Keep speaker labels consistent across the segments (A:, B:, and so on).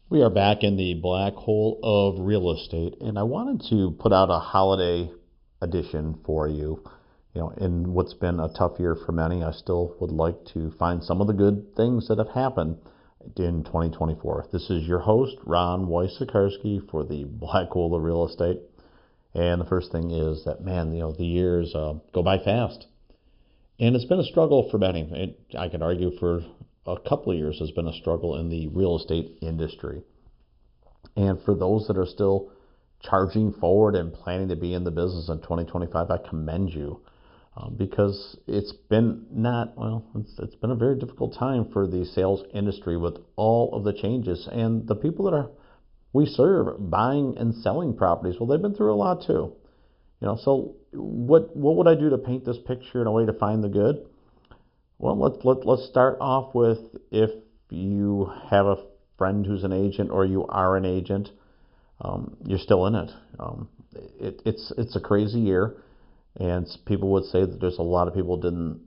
A: We are back in the black hole of real estate, and I wanted to put out a holiday edition for you. In what's been a tough year for many, I still would like to find some of the good things that have happened in 2024. This is your host, Ron Wysakarski, for the black hole of real estate. And the first thing is that, man, the years go by fast. And it's been a struggle for many. I could argue for a couple of years has been a struggle in the real estate industry. And for those that are still charging forward and planning to be in the business in 2025, I commend you because it's been it's been a very difficult time for the sales industry with all of the changes and the people that we serve buying and selling properties. Well, they've been through a lot too. So what would I do to paint this picture in a way to find the good? Well, let's start off with if you have a friend who's an agent or you are an agent, you're still in it. It's a crazy year, and people would say that there's a lot of people didn't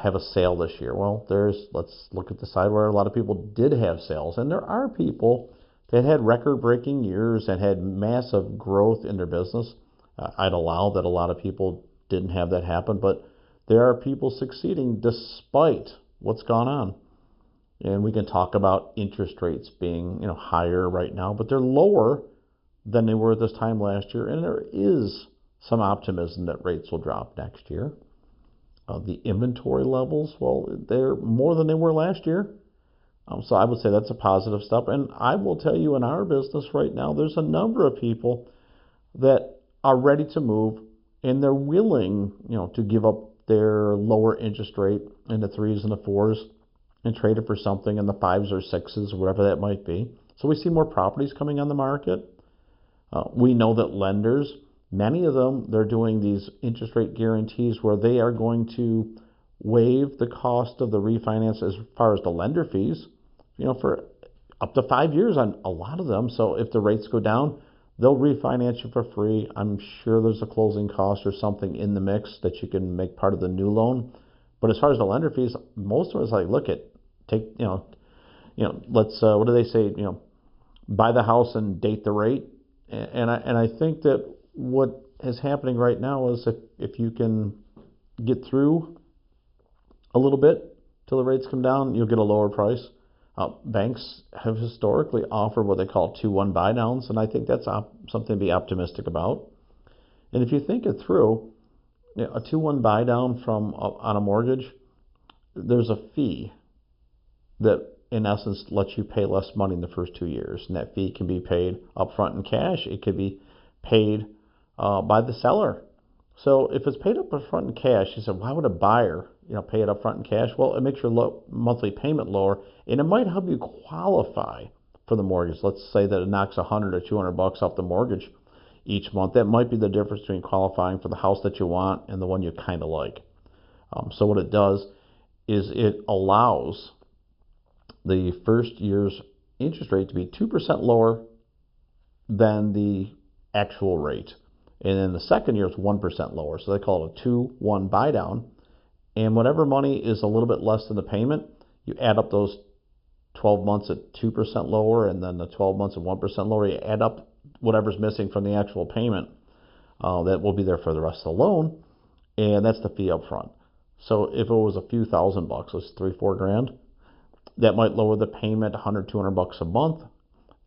A: have a sale this year. Well, let's look at the side where a lot of people did have sales, and there are people that had record-breaking years and had massive growth in their business. I'd allow that a lot of people didn't have that happen, but there are people succeeding despite what's gone on. And we can talk about interest rates being, higher right now, but they're lower than they were this time last year. And there is some optimism that rates will drop next year. The inventory levels, well, they're more than they were last year. So I would say that's a positive step. And I will tell you, in our business right now, there's a number of people that are ready to move, and they're willing, to give up their lower interest rate in the 3s and the 4s and trade it for something in the 5s or 6s, whatever that might be. So we see more properties coming on the market. We know that lenders, many of them, they're doing these interest rate guarantees where they are going to waive the cost of the refinance as far as the lender fees, for up to 5 years on a lot of them. So if the rates go down, they'll refinance you for free. I'm sure there's a closing cost or something in the mix that you can make part of the new loan. But as far as the lender fees, most of us let's what do they say? Buy the house and date the rate. And I think that what is happening right now is if you can get through a little bit till the rates come down, you'll get a lower price. Banks have historically offered what they call 2-1 buy downs, and I think that's something to be optimistic about. And if you think it through, a 2-1 buy down on a mortgage, there's a fee that in essence lets you pay less money in the first 2 years, and that fee can be paid upfront in cash. It could be paid by the seller. So if it's paid up front in cash, you said, why would a buyer, pay it up front in cash? Well, it makes your monthly payment lower, and it might help you qualify for the mortgage. Let's say that it knocks 100 or 200 bucks off the mortgage each month. That might be the difference between qualifying for the house that you want and the one you kind of like. So what it does is it allows the first year's interest rate to be 2% lower than the actual rate. And then the second year is 1% lower. So they call it a 2-1 buy down. And whatever money is a little bit less than the payment, you add up those 12 months at 2% lower and then the 12 months at 1% lower. You add up whatever's missing from the actual payment that will be there for the rest of the loan. And that's the fee up front. So if it was a few $1,000, it's $3-4 grand, that might lower the payment 100, 200 bucks a month.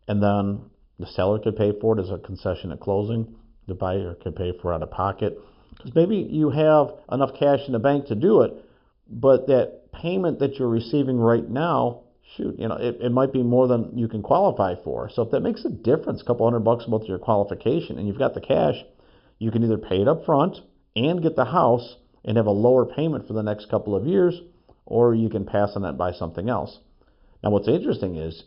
A: And then the seller could pay for it as a concession at closing. The buyer could pay for it out of pocket. Because maybe you have enough cash in the bank to do it, but that payment that you're receiving right now, it might be more than you can qualify for. So if that makes a difference, a couple $100 a month to your qualification, and you've got the cash, you can either pay it up front and get the house and have a lower payment for the next couple of years, or you can pass on that and buy something else. Now, what's interesting is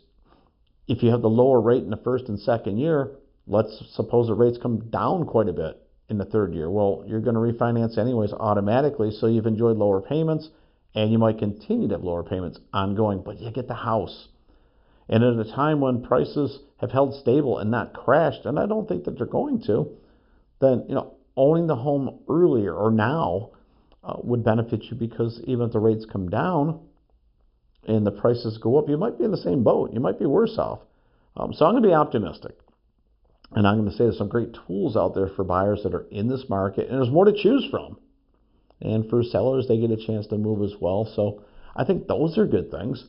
A: if you have the lower rate in the first and second year, let's suppose the rates come down quite a bit in the third year. Well, you're going to refinance anyways automatically, so you've enjoyed lower payments, and you might continue to have lower payments ongoing, but you get the house. And at a time when prices have held stable and not crashed, and I don't think that they're going to, then owning the home earlier or now would benefit you, because even if the rates come down and the prices go up, you might be in the same boat. You might be worse off. So I'm going to be optimistic. And I'm going to say there's some great tools out there for buyers that are in this market, and there's more to choose from. And for sellers, they get a chance to move as well. So I think those are good things.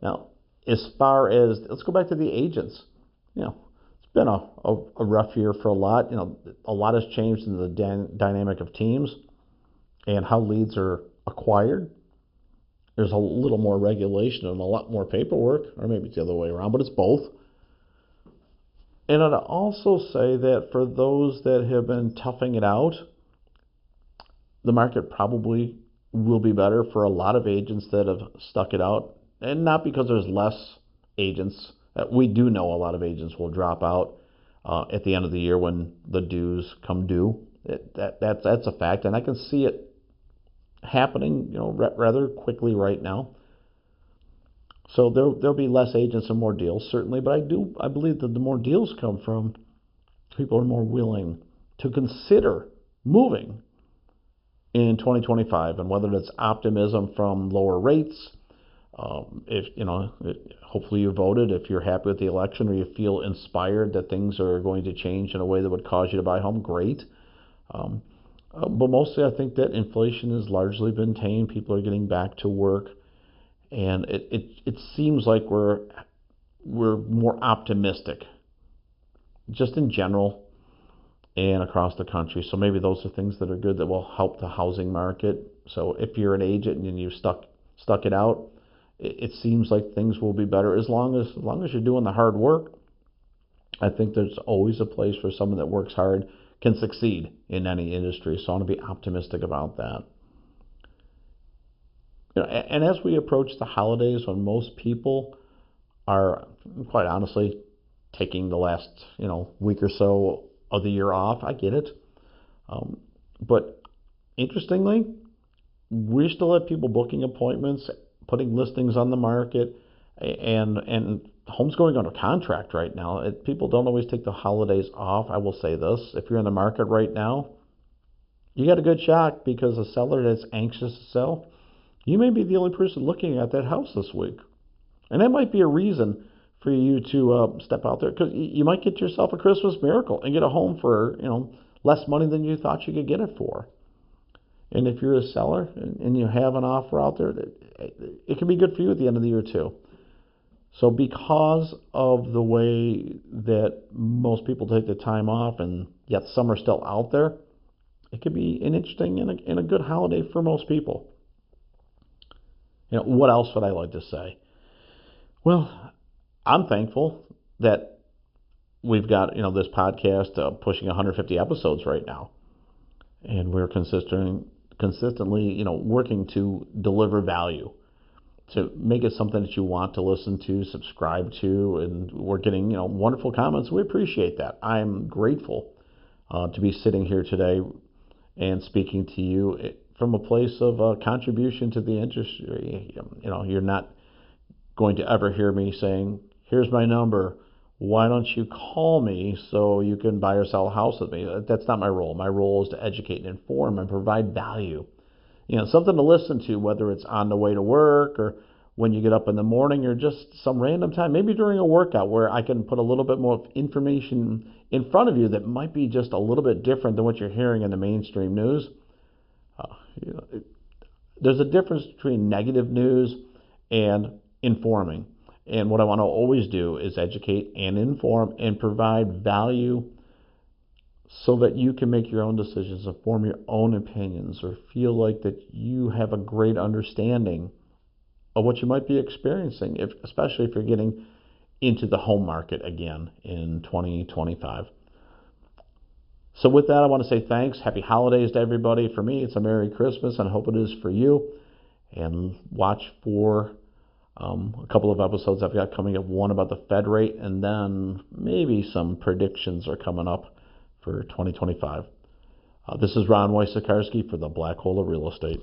A: Now, as far as, let's go back to the agents. It's been a rough year for a lot. A lot has changed in the dynamic of teams and how leads are acquired. There's a little more regulation and a lot more paperwork, or maybe it's the other way around, but it's both. And I'd also say that for those that have been toughing it out, the market probably will be better for a lot of agents that have stuck it out. And not because there's less agents. We do know a lot of agents will drop out at the end of the year when the dues come due. That's a fact, and I can see it happening, rather quickly right now. So there'll be less agents and more deals, certainly, but I believe that the more deals come from, people are more willing to consider moving in 2025, and whether it's optimism from lower rates, hopefully you voted if you're happy with the election, or you feel inspired that things are going to change in a way that would cause you to buy a home, great. But mostly I think that inflation has largely been tamed. People are getting back to work. And it seems like we're more optimistic, just in general and across the country. So maybe those are things that are good that will help the housing market. So if you're an agent and you stuck it out, it seems like things will be better as long as you're doing the hard work. I think there's always a place for someone that works hard can succeed in any industry. So I want to be optimistic about that. And as we approach the holidays, when most people are, quite honestly, taking the last week or so of the year off, I get it. But interestingly, we still have people booking appointments, putting listings on the market, and homes going under contract right now. People don't always take the holidays off. I will say this: if you're in the market right now, you got a good shot, because a seller that's anxious to sell, you may be the only person looking at that house this week. And that might be a reason for you to step out there, because you might get yourself a Christmas miracle and get a home for less money than you thought you could get it for. And if you're a seller and you have an offer out there, it can be good for you at the end of the year too. So because of the way that most people take the time off, and yet some are still out there, it could be an interesting and a good holiday for most people. What else would I like to say? Well, I'm thankful that we've got this podcast pushing 150 episodes right now, and we're consistently working to deliver value, to make it something that you want to listen to, subscribe to, and we're getting wonderful comments. We appreciate that. I'm grateful to be sitting here today and speaking to you from a place of contribution to the industry. You're not going to ever hear me saying, "Here's my number. Why don't you call me so you can buy or sell a house with me?" That's not my role. My role is to educate and inform and provide value. Something to listen to, whether it's on the way to work or when you get up in the morning, or just some random time, maybe during a workout, where I can put a little bit more information in front of you that might be just a little bit different than what you're hearing in the mainstream news. There's a difference between negative news and informing. And what I want to always do is educate and inform and provide value, so that you can make your own decisions and form your own opinions, or feel like that you have a great understanding of what you might be experiencing, especially if you're getting into the home market again in 2025. So with that, I want to say thanks. Happy holidays to everybody. For me, it's a Merry Christmas, and I hope it is for you. And watch for a couple of episodes I've got coming up, one about the Fed rate, and then maybe some predictions are coming up for 2025. This is Ron Wojciechowski for the Black Hole of Real Estate.